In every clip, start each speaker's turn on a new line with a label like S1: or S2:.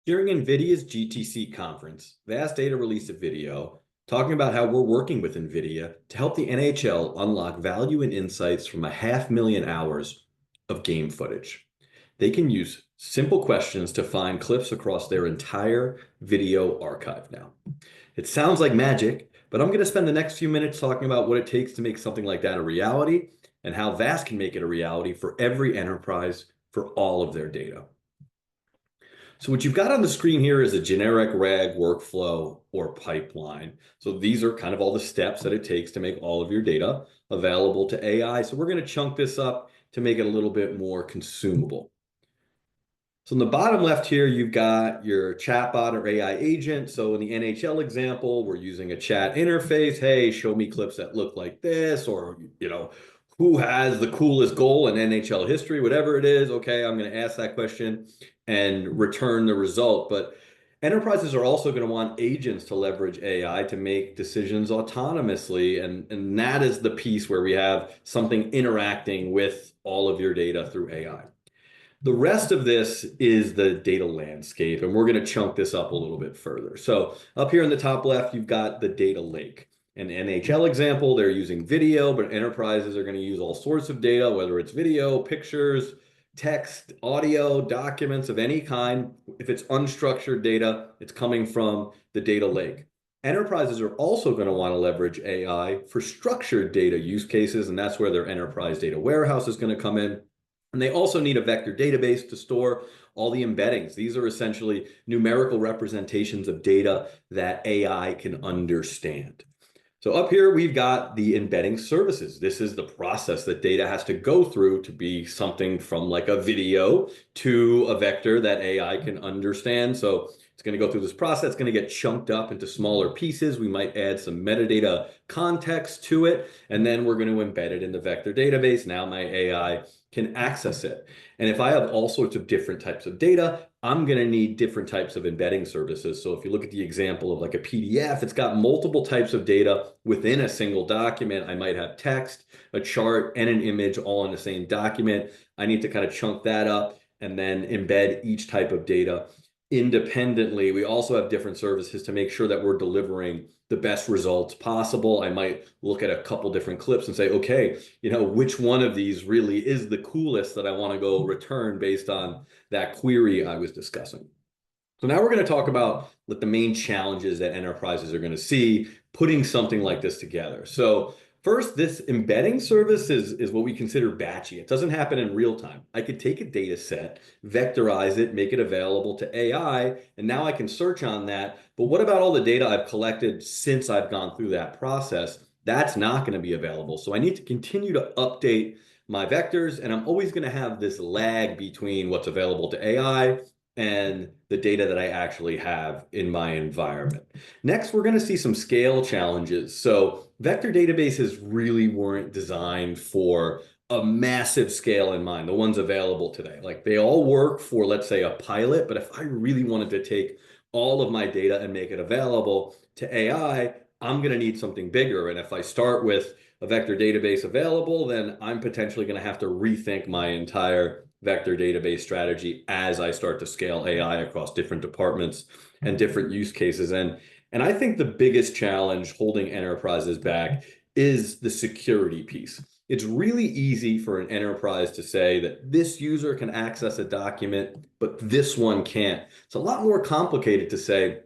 S1: During NVIDIA's GTC conference, Vast Data released a video talking about how we're working with NVIDIA to help the NHL unlock value and insights from 500,000 hours of game footage. They can use simple questions to find clips across their entire video archive now. It sounds like magic, but I'm going to spend the next few minutes talking about what it takes to make something like that a reality and how Vast can make it a reality for every enterprise for all of their data. So what you've got on the screen here is a generic RAG workflow or pipeline. So these are kind of all the steps that it takes to make all of your data available to AI. So we're going to chunk this up to make it a little bit more consumable. So in the bottom left here, you've got your chatbot or AI agent. So in the NHL example, we're using a chat interface. Hey, show me clips that look like this, or, who has the coolest goal in NHL history, whatever it is. Okay, I'm going to ask that question and return the result. But enterprises are also going to want agents to leverage AI to make decisions autonomously. And that is the piece where we have something interacting with all of your data through AI. The rest of this is the data landscape, and we're going to chunk this up a little bit further. So up here in the top left, you've got the data lake. An NHL example, they're using video, but enterprises are going to use all sorts of data, whether it's video, pictures, text, audio, documents of any kind. If it's unstructured data, it's coming from the data lake. Enterprises are also going to want to leverage AI for structured data use cases, and that's where their enterprise data warehouse is going to come in. And they also need a vector database to store all the embeddings. These are essentially numerical representations of data that AI can understand. So up here, we've got the embedding services. This is the process that data has to go through to be something from like a video to a vector that AI can understand. So it's going to go through this process. It's going to get chunked up into smaller pieces. We might add some metadata context to it, and then we're going to embed it in the vector database. Now my AI can access it. And if I have all sorts of different types of data, I'm going to need different types of embedding services. So if you look at the example of like a PDF, it's got multiple types of data within a single document. I might have text, a chart, and an image all in the same document. I need to kind of chunk that up and then embed each type of data independently. We also have different services to make sure that we're delivering the best results possible. I might look at a couple different clips and say, okay, which one of these really is the coolest that I want to go return based on that query I was discussing. So now we're going to talk about what the main challenges that enterprises are going to see putting something like this together. So first, this embedding service is what we consider batchy. It doesn't happen in real time. I could take a data set, vectorize it, make it available to AI, and now I can search on that. But what about all the data I've collected since I've gone through that process? That's not going to be available. So I need to continue to update my vectors, and I'm always going to have this lag between what's available to AI and the data that I actually have in my environment. Next, we're going to see some scale challenges. So vector databases really weren't designed for a massive scale in mind, the ones available today. Like they all work for, let's say, a pilot, but if I really wanted to take all of my data and make it available to AI, I'm going to need something bigger. And if I start with a vector database available, then I'm potentially going to have to rethink my entire vector database strategy as I start to scale AI across different departments and different use cases. And I think the biggest challenge holding enterprises back is the security piece. It's really easy for an enterprise to say that this user can access a document, but this one can't. It's a lot more complicated to say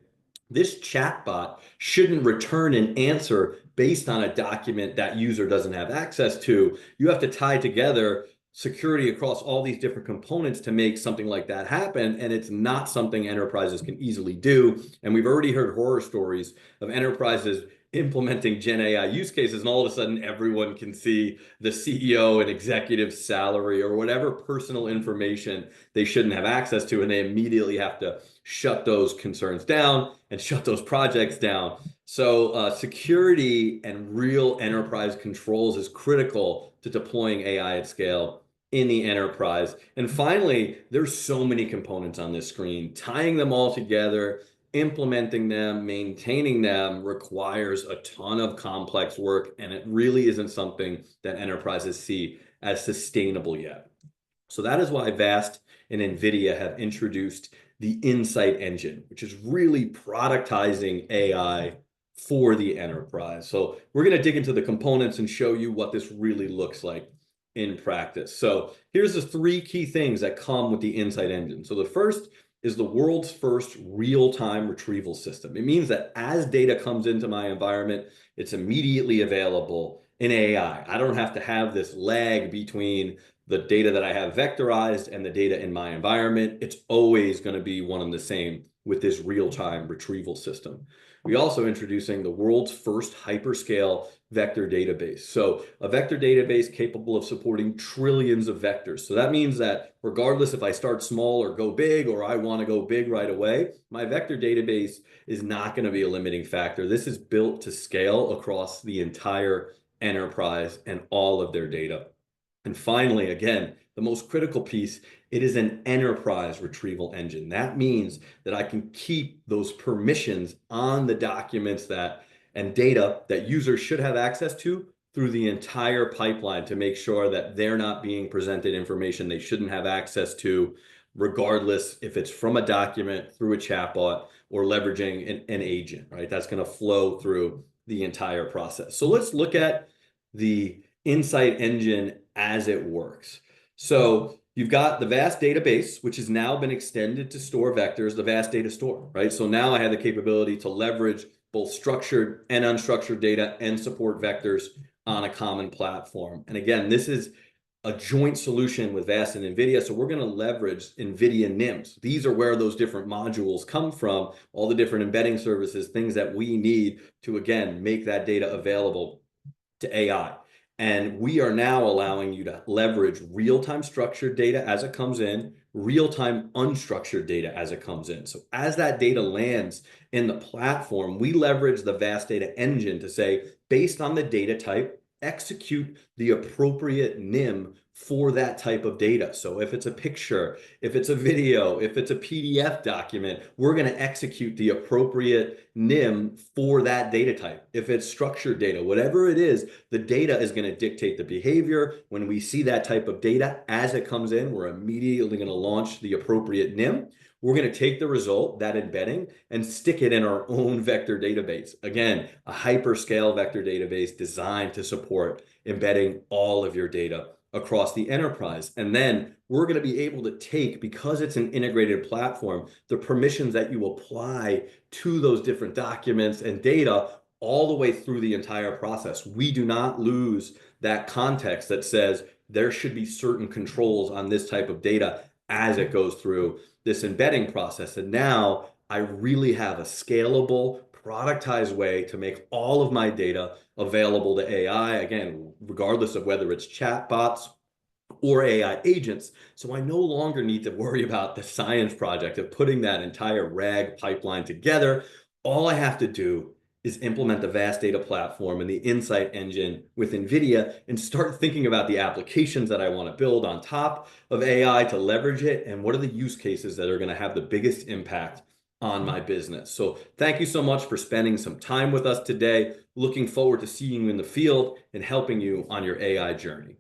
S1: this chatbot shouldn't return an answer based on a document that user doesn't have access to. You have to tie together security across all these different components to make something like that happen. And it's not something enterprises can easily do. And we've already heard horror stories of enterprises implementing Gen AI use cases, and all of a sudden everyone can see the CEO and executive salary or whatever personal information they shouldn't have access to, and they immediately have to shut those concerns down and shut those projects down. So security and real enterprise controls is critical to deploying AI at scale in the enterprise. And finally, there's so many components on this screen. Tying them all together, implementing them, maintaining them requires a ton of complex work, and it really isn't something that enterprises see as sustainable yet. So that is why Vast and NVIDIA have introduced the InsightEngine, which is really productizing AI for the enterprise. So we're going to dig into the components and show you what this really looks like in practice. So here's the three key things that come with the InsightEngine. So the first is the world's first real-time retrieval system. It means that as data comes into my environment, it's immediately available in AI. I don't have to have this lag between the data that I have vectorized and the data in my environment. It's always going to be one and the same with this real-time retrieval system. We're also introducing the world's first hyperscale vector database. So a vector database capable of supporting trillions of vectors. So that means that regardless if I start small or go big, or I want to go big right away, my vector database is not going to be a limiting factor. This is built to scale across the entire enterprise and all of their data. And finally, again, the most critical piece, it is an enterprise retrieval engine. That means that I can keep those permissions on the documents that and data that users should have access to through the entire pipeline to make sure that they're not being presented information they shouldn't have access to, regardless if it's from a document, through a chatbot, or leveraging an agent, right? That's going to flow through the entire process. So let's look at the InsightEngine as it works. So you've got the vast database, which has now been extended to store vectors, the vast data store, right? So now I have the capability to leverage both structured and unstructured data and support vectors on a common platform. And again, this is a joint solution with VAST and NVIDIA. So we're going to leverage NVIDIA NIMs. These are where those different modules come from, all the different embedding services, things that we need to, again, make that data available to AI. And we are now allowing you to leverage real-time structured data as it comes in, real-time unstructured data as it comes in. So as that data lands in the platform, we leverage the VAST Data Engine to say, based on the data type, execute the appropriate NIM for that type of data. So if it's a picture, if it's a video, if it's a PDF document, we're going to execute the appropriate NIM for that data type. If it's structured data, whatever it is, the data is going to dictate the behavior. When we see that type of data as it comes in, we're immediately going to launch the appropriate NIM. We're going to take the result, that embedding, and stick it in our own vector database. Again, a hyperscale vector database designed to support embedding all of your data across the enterprise. And then we're going to be able to take, because it's an integrated platform, the permissions that you apply to those different documents and data all the way through the entire process. We do not lose that context that says there should be certain controls on this type of data as it goes through this embedding process. And now I really have a scalable, productized way to make all of my data available to AI, again, regardless of whether it's chatbots or AI agents. So I no longer need to worry about the science project of putting that entire RAG pipeline together. All I have to do is implement the vast data platform and the InsightEngine with NVIDIA and start thinking about the applications that I want to build on top of AI to leverage it, and what are the use cases that are going to have the biggest impact on my business. So thank you so much for spending some time with us today. Looking forward to seeing you in the field and helping you on your AI journey.